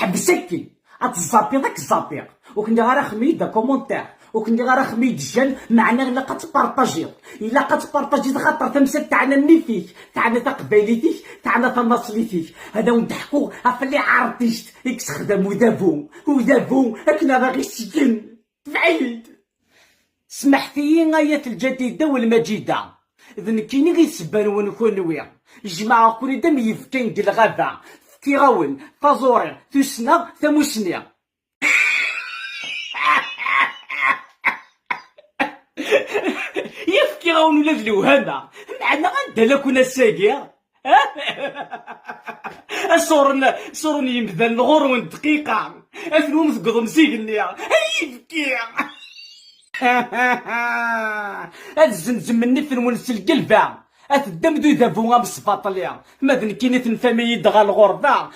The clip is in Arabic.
حبسكي اتزابي داك الزابيغ وكني غير خميد كومونتير وكني غير خميد جن معنا الا كتبارطاجي الا كتبارطاجي خاطر تمثل تاعنا النيفيك تاعنا تقباليتيك تاعنا تناصليتيك هذا ونضحكو افلي عرفتيش اكس خدم ودابو اكنا باغي السجن بعيد. سمحتي ايات الجديده والمجيده اذن كيني غي سبان ونكون نويا جماعه كوني دم يفكين ديال الغابه كيغاون فازوري تسنا ثموسنيا. يفكي غاون ولاد الوهامة معنا غندلا كنا ساقيا. صورن يمثل غورون دقيقة أثنوم تقضم سيقنيا يفكي. هاد الزنزم مني في ونس القلبة أتدم دو ذابو غام الصفاطليا ماذن كيني تنفامي يدغى الغربة.